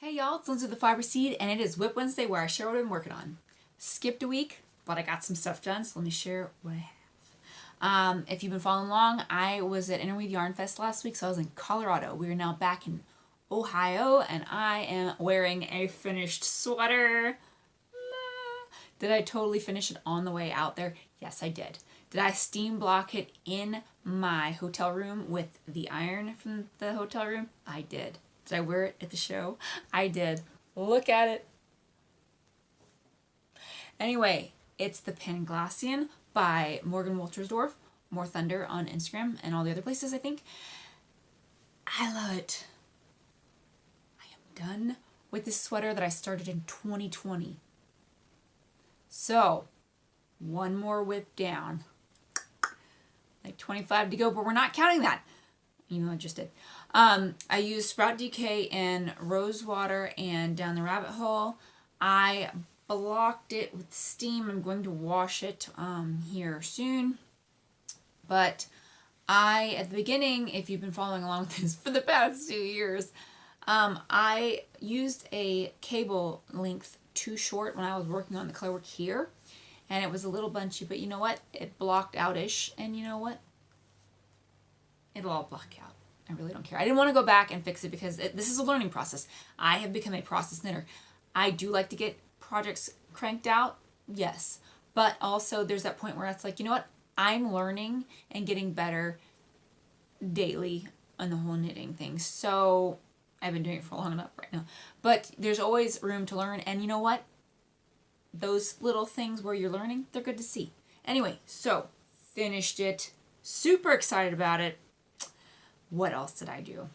Hey y'all, it's Lindsay with the Fiber Seed, and it is WIP Wednesday where I share what I've been working on. Skipped a week, but I got some stuff done, so let me share what I have. If you've been following along, I was at Interweave Yarn Fest last week, so I was in Colorado. We are now back in Ohio, and I am wearing a finished sweater. Did I totally finish it on the way out there? Yes, I did. Did I steam block it in my hotel room with the iron from the hotel room? I did. Did I wear it at the show? I did. Look at it. Anyway, it's the Panglassian by Morgan Woltersdorf. More Thunder on Instagram and all the other places, I think. I love it. I am done with this sweater that I started in 2020. So, one more whip down. Like 25 to go, but we're not counting that. Even though I just did. I used Sprout DK in Rosewater and Down the Rabbit Hole. I blocked it with steam. I'm going to wash it here soon. But at the beginning, if you've been following along with this for the past 2 years, I used a cable length too short when I was working on the color work here. And it was a little bunchy, but you know what? It blocked out-ish, and you know what? It'll all block out. I really don't care. I didn't want to go back and fix it because this is a learning process. I have become a process knitter. I do like to get projects cranked out, yes. But also there's that point where it's like, you know what? I'm learning and getting better daily on the whole knitting thing. So I've been doing it for long enough right now. But there's always room to learn, and you know what? Those little things where you're learning, they're good to see. Anyway, so finished it. Super excited about it. What else did I do?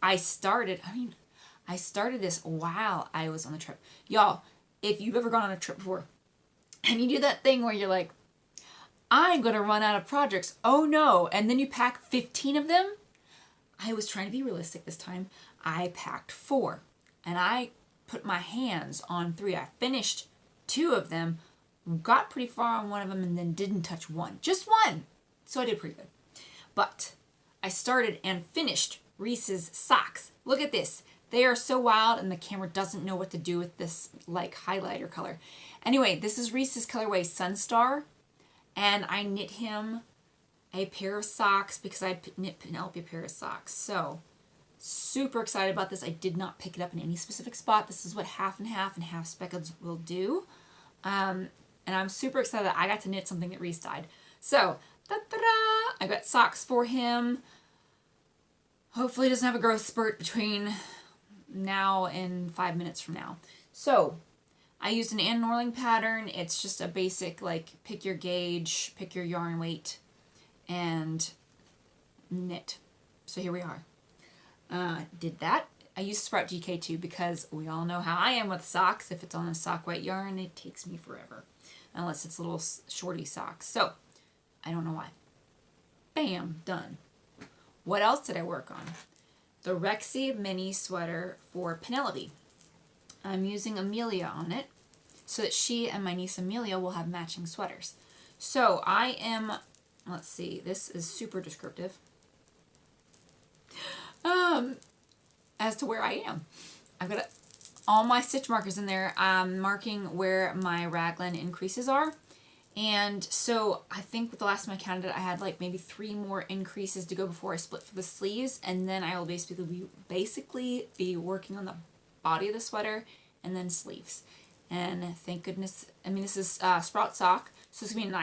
I started this while I was on the trip. Y'all, if you've ever gone on a trip before and you do that thing where you're like, I'm going to run out of projects. Oh no. And then you pack 15 of them. I was trying to be realistic this time. I packed 4 and I put my hands on 3. I finished 2 of them, got pretty far on one of them, and then didn't touch one. Just one. So I did pretty good. But I started and finished Reese's socks. Look at this. They are so wild, and the camera doesn't know what to do with this like highlighter color. Anyway, this is Reese's colorway Sunstar, and I knit him a pair of socks because I knit Penelope a pair of socks. So super excited about this. I did not pick it up in any specific spot. This is what half and half speckleds will do. And I'm super excited that I got to knit something that Reece dyed. So, I got socks for him. Hopefully he doesn't have a growth spurt between now and 5 minutes from now. So, I used an Ann Norling pattern. It's just a basic, like, pick your gauge, pick your yarn weight, and knit. So here we are. Did that. I used Sprout GK too because we all know how I am with socks. If it's on a sock weight yarn, it takes me forever. Unless it's little shorty socks. So, I don't know why. Bam, done. What else did I work on? The Rexy Mini sweater for Penelope. I'm using Amelia on it so that she and my niece Amelia will have matching sweaters. So, I am, let's see, this is super descriptive. As to where I am. I've got all my stitch markers in there. I'm marking where my raglan increases are. And so I think with the last time I counted it, I had like maybe 3 more increases to go before I split for the sleeves. And then I will basically be working on the body of the sweater and then sleeves. And thank goodness, I mean, this is Sprout sock. So it's going to be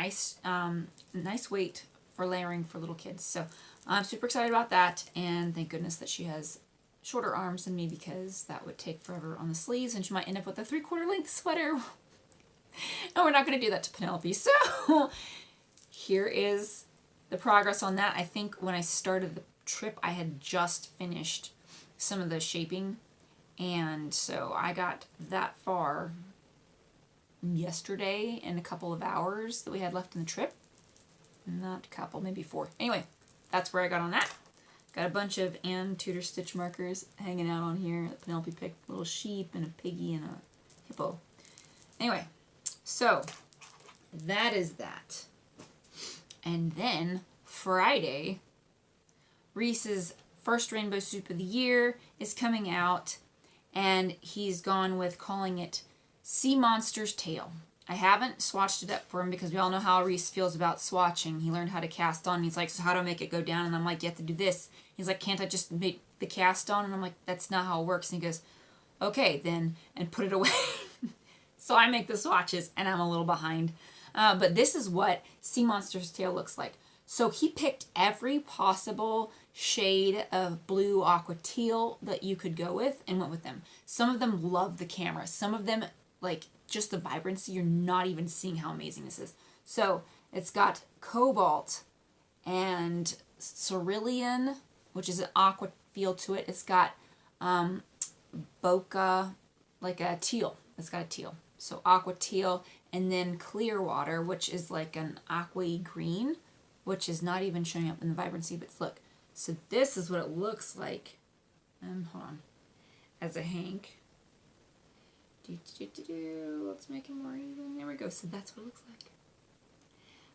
a nice weight for layering for little kids. So I'm super excited about that. And thank goodness that she has shorter arms than me because that would take forever on the sleeves and she might end up with a 3/4 length sweater. And we're not going to do that to Penelope. So here is the progress on that. I think when I started the trip, I had just finished some of the shaping. And so I got that far yesterday in a couple of hours that we had left in the trip. Not a couple, maybe 4. Anyway, that's where I got on that. Got a bunch of Ann Tudor stitch markers hanging out on here. Penelope picked a little sheep and a piggy and a hippo. Anyway, so that is that. And then Friday, Reese's first rainbow soup of the year is coming out. and he's gone with calling it Sea Monster's Tail. I haven't swatched it up for him because we all know how Reece feels about swatching. He learned how to cast on. He's like, so how do I make it go down? And I'm like, you have to do this. He's like, can't I just make the cast on? And I'm like, that's not how it works. And he goes, okay, then, and put it away. So I make the swatches, and I'm a little behind. But this is what Sea Monster's Tail looks like. So he picked every possible shade of blue aqua teal that you could go with and went with them. Some of them love the camera. Some of them, like, just the vibrancy, you're not even seeing how amazing this is. So it's got cobalt and cerulean, which is an aqua feel to it. It's got bokeh, like a teal. It's got a teal. So aqua teal, and then clear water, which is like an aqua green, which is not even showing up in the vibrancy, but look. So this is what it looks like. Hold on. As a hank. Let's make it more even. There we go. So that's what it looks like.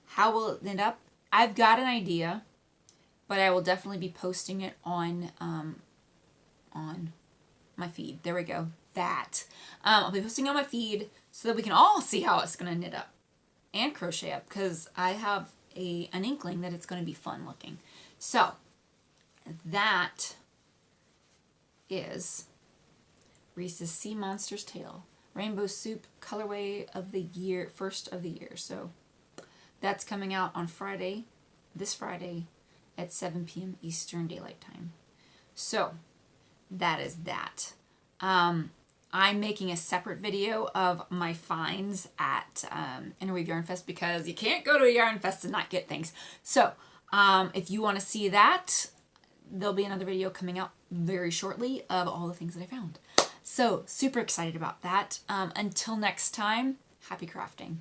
How will it end up? I've got an idea, but I will definitely be posting it on my feed. There we go. That. I'll be posting on my feed so that we can all see how it's going to knit up and crochet up, because I have an inkling that it's going to be fun looking. So that is Reese's Sea Monster's Tail Rainbow Soup colorway of the year, first of the year. So that's coming out on Friday, this Friday at 7 p.m. Eastern Daylight Time. So that is that. I'm making a separate video of my finds at Interweave Yarn Fest, because you can't go to a yarn fest and not get things. So if you want to see that, there'll be another video coming out very shortly of all the things that I found. So super excited about that. Until next time, happy crafting.